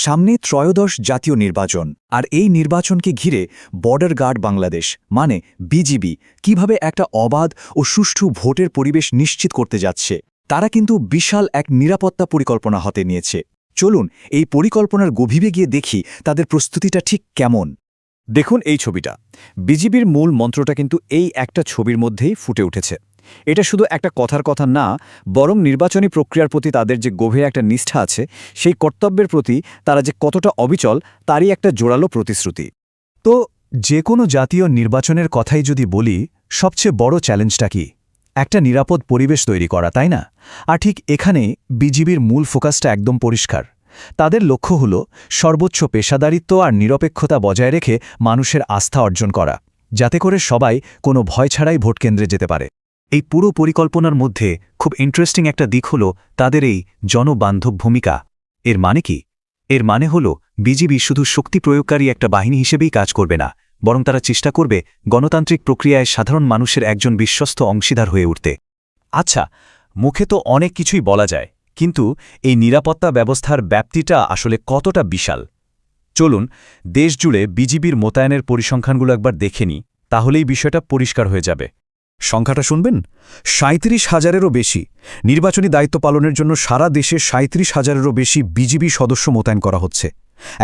সামনে ত্রয়োদশ জাতীয় নির্বাচন, আর এই নির্বাচনকে ঘিরে বর্ডার গার্ড বাংলাদেশ মানে বিজিবি কিভাবে একটা অবাধ ও সুষ্ঠু ভোটের পরিবেশ নিশ্চিত করতে যাচ্ছে, তারা কিন্তু বিশাল এক নিরাপত্তা পরিকল্পনা হাতে নিয়েছে। চলুন এই পরিকল্পনার গভীরে গিয়ে দেখি তাদের প্রস্তুতিটা ঠিক কেমন। দেখুন এই ছবিটা, বিজিবির মূল মন্ত্রটা কিন্তু এই একটা ছবির মধ্যেই ফুটে উঠেছে। এটা শুধু একটা কথার কথা না, বরং নির্বাচনী প্রক্রিয়ার প্রতি তাদের যে গভীর একটা নিষ্ঠা আছে, সেই কর্তব্যের প্রতি তারা যে কতটা অবিচল তারই একটা জোরালো প্রতিশ্রুতি। তো যে কোনো জাতীয় নির্বাচনের কথাই যদি বলি, সবচেয়ে বড় চ্যালেঞ্জটা কি? একটা নিরাপদ পরিবেশ তৈরি করা, তাই না? আর ঠিক এখানে বিজিবির মূল ফোকাসটা একদম পরিষ্কার। তাদের লক্ষ্য হল সর্বোচ্চ পেশাদারিত্ব আর নিরপেক্ষতা বজায় রেখে মানুষের আস্থা অর্জন করা, যাতে করে সবাই কোনো ভয় ছাড়াই ভোটকেন্দ্রে যেতে পারে। এই পুরো পরিকল্পনার মধ্যে খুব ইন্টারেস্টিং একটা দিক হল তাদের এই জনবান্ধব ভূমিকা। এর মানে কি? এর মানে হল বিজিবি শুধু শক্তি প্রয়োগকারী একটা বাহিনী হিসেবেই কাজ করবে না, বরং তারা চেষ্টা করবে গণতান্ত্রিক প্রক্রিয়ায় সাধারণ মানুষের একজন বিশ্বস্ত অংশীদার হয়ে উঠতে। আচ্ছা, মুখে তো অনেক কিছুই বলা যায়, কিন্তু এই নিরাপত্তা ব্যবস্থার ব্যাপ্তিটা আসলে কতটা বিশাল? চলুন দেশজুড়ে বিজিবির মোতায়েনের পরিসংখ্যানগুলো একবার দেখে নিই, তাহলেই বিষয়টা পরিষ্কার হয়ে যাবে। সংখ্যাটা শুনবেন, ৩৭,০০০-এরও বেশি। নির্বাচনী দায়িত্ব পালনের জন্য সারা দেশে ৩৭,০০০-এরও বেশি বিজিবি সদস্য মোতায়েন করা হচ্ছে।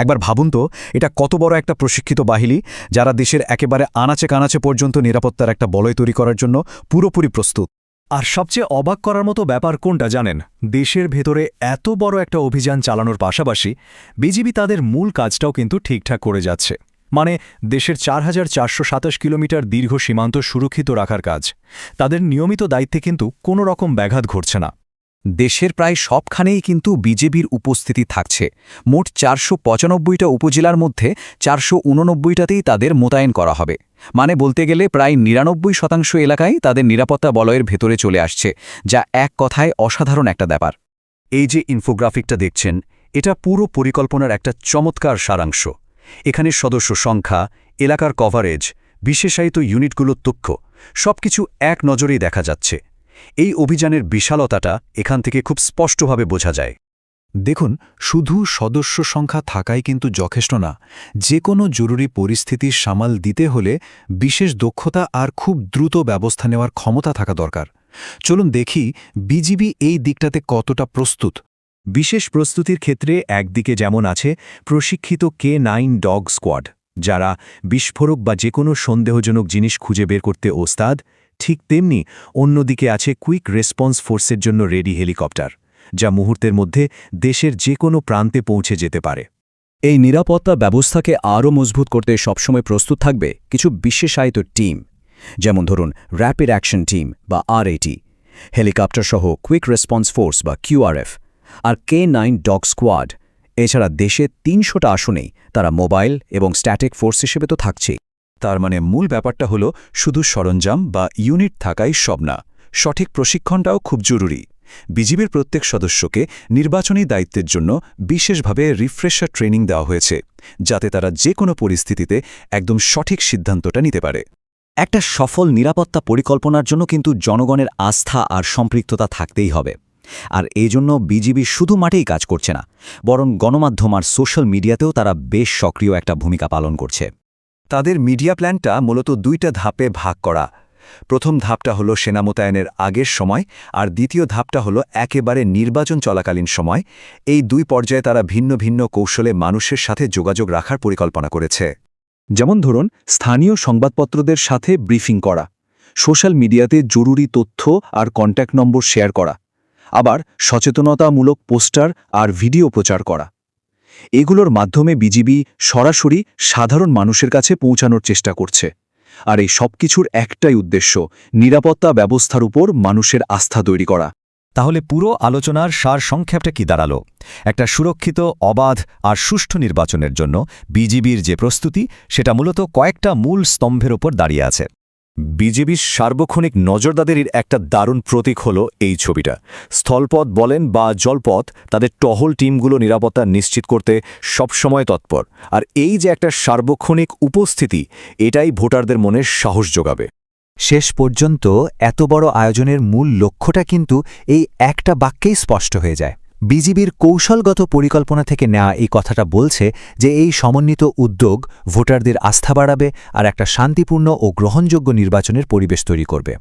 একবার ভাবুন তো, এটা কত বড় একটা প্রশিক্ষিত বাহিনী, যারা দেশের একেবারে আনাচে কানাচে পর্যন্ত নিরাপত্তার একটা বলয় তৈরি করার জন্য পুরোপুরি প্রস্তুত। আর সবচেয়ে অবাক করার মতো ব্যাপার কোনটা জানেন? দেশের ভেতরে এত বড় একটা অভিযান চালানোর পাশাপাশি বিজিবি তাদের মূল কাজটাও কিন্তু ঠিকঠাক করে যাচ্ছে। মানে দেশের ৪,৪২৭ কিলোমিটার দীর্ঘ সীমান্ত সুরক্ষিত রাখার কাজ, তাদের নিয়মিত দায়িত্বে কিন্তু কোনো রকম ব্যাঘাত ঘটছে না। দেশের প্রায় সবখানেই কিন্তু বিজেপির উপস্থিতি থাকছে। মোট ৪৯৫টা উপজেলার মধ্যে ৪৮৯টাতেই তাদের মোতায়েন করা হবে। মানে বলতে গেলে প্রায় ৯৯% এলাকায় তাদের নিরাপত্তা বলয়ের ভেতরে চলে আসছে, যা এক কথায় অসাধারণ একটা ব্যাপার। এই যে ইনফোগ্রাফিকটা দেখছেন, এটা পুরো পরিকল্পনার একটা চমৎকার সারাংশ। এখানে সদস্য সংখ্যা, এলাকার কভারেজ, বিশেষায়িত ইউনিটগুলোর তথ্য সবকিছু এক নজরেই দেখা যাচ্ছে। এই অভিযানের বিশালতাটা এখান থেকে খুব স্পষ্টভাবে বোঝা যায়। দেখুন, শুধু সদস্য সংখ্যা থাকাই কিন্তু যথেষ্ট না। যে কোনো জরুরি পরিস্থিতির সামাল দিতে হলে বিশেষ দক্ষতা আর খুব দ্রুত ব্যবস্থা নেওয়ার ক্ষমতা থাকা দরকার। চলুন দেখি বিজিবি এই দিকটাতে কতটা প্রস্তুত। বিশেষ প্রস্তুতির ক্ষেত্রে একদিকে যেমন আছে প্রশিক্ষিত K9 ডগ স্কোয়াড, যারা বিস্ফোরক বা যে কোনো সন্দেহজনক জিনিস খুঁজে বের করতে ওস্তাদ, ঠিক তেমনি অন্যদিকে আছে কুইক রেসপন্স ফোর্সের জন্য রেডি হেলিকপ্টার, যা মুহূর্তের মধ্যে দেশের যে কোনো প্রান্তে পৌঁছে যেতে পারে। এই নিরাপত্তা ব্যবস্থাকে আরও মজবুত করতে সবসময় প্রস্তুত থাকবে কিছু বিশেষায়িত টিম, যেমন ধরুন র্যাপিড অ্যাকশন টিম বা RAT, হেলিকপ্টার সহ কুইক রেসপন্স ফোর্স বা QRF, আর K9 ডগ স্কোয়াড। এছাড়া দেশে ৩০০টা আসনেই তারা মোবাইল এবং স্ট্যাটিক ফোর্স হিসেবে তো থাকছেই। তার মানে মূল ব্যাপারটা হলো শুধু সরঞ্জাম বা ইউনিট থাকাই সব না, সঠিক প্রশিক্ষণটাও খুব জরুরি। বিজিবির প্রত্যেক সদস্যকে নির্বাচনী দায়িত্বের জন্য বিশেষভাবে রিফ্রেশার ট্রেনিং দেওয়া হয়েছে, যাতে তারা যে কোনো পরিস্থিতিতে একদম সঠিক সিদ্ধান্তটা নিতে পারে। একটা সফল নিরাপত্তা পরিকল্পনার জন্য কিন্তু জনগণের আস্থা আর সম্পৃক্ততা থাকতেই হবে। আর এই জন্য বিজিবি শুধু মাঠেই কাজ করছে না, বরং গণমাধ্যম আর সোশ্যাল মিডিয়াতেও তারা বেশ সক্রিয় একটা ভূমিকা পালন করছে। তাদের মিডিয়া প্ল্যানটা মূলত ২টা ধাপে ভাগ করা। প্রথম ধাপটা হলো সেনা মোতায়েনের আগের সময়, আর দ্বিতীয় ধাপটা হলো একেবারে নির্বাচন চলাকালীন সময়। এই ২ পর্যায়ে তারা ভিন্ন ভিন্ন কৌশলে মানুষের সাথে যোগাযোগ রাখার পরিকল্পনা করেছে। যেমন ধরুন স্থানীয় সংবাদপত্রদের সাথে ব্রিফিং করা, সোশ্যাল মিডিয়াতে জরুরি তথ্য আর কন্ট্যাক্ট নম্বর শেয়ার করা, আবার সচেতনতামূলক পোস্টার আর ভিডিও প্রচার করা। এগুলোর মাধ্যমে বিজিবি সরাসরি সাধারণ মানুষের কাছে পৌঁছানোর চেষ্টা করছে। আর এই সবকিছুর একটাই উদ্দেশ্য, নিরাপত্তা ব্যবস্থার উপর মানুষের আস্থা তৈরি করা। তাহলে পুরো আলোচনার সারসংক্ষেপটা কি দাঁড়ালো? একটা সুরক্ষিত, অবাধ আর সুষ্ঠু নির্বাচনের জন্য বিজিবির যে প্রস্তুতি, সেটা মূলত কয়েকটা মূল স্তম্ভের ওপর দাঁড়িয়ে আছে। বিজিবির সার্বক্ষণিক নজরদারির একটা দারুণ প্রতীক হল এই ছবিটা। স্থলপথ বলেন বা জলপথ, তাদের টহল টিমগুলো নিরাপত্তা নিশ্চিত করতে সবসময় তৎপর। আর এই যে একটা সার্বক্ষণিক উপস্থিতি, এটাই ভোটারদের মনে সাহস যোগাবে। শেষ পর্যন্ত এত বড় আয়োজনের মূল লক্ষ্যটা কিন্তু এই একটা বাক্যেই স্পষ্ট হয়ে যায়। বিজিবির কৌশলগত পরিকল্পনা থেকে নেওয়া এই কথাটা বলছে যে এই সমন্বিত উদ্যোগ ভোটারদের আস্থা বাড়াবে আর একটা শান্তিপূর্ণ ও গ্রহণযোগ্য নির্বাচনের পরিবেশ তৈরি করবে।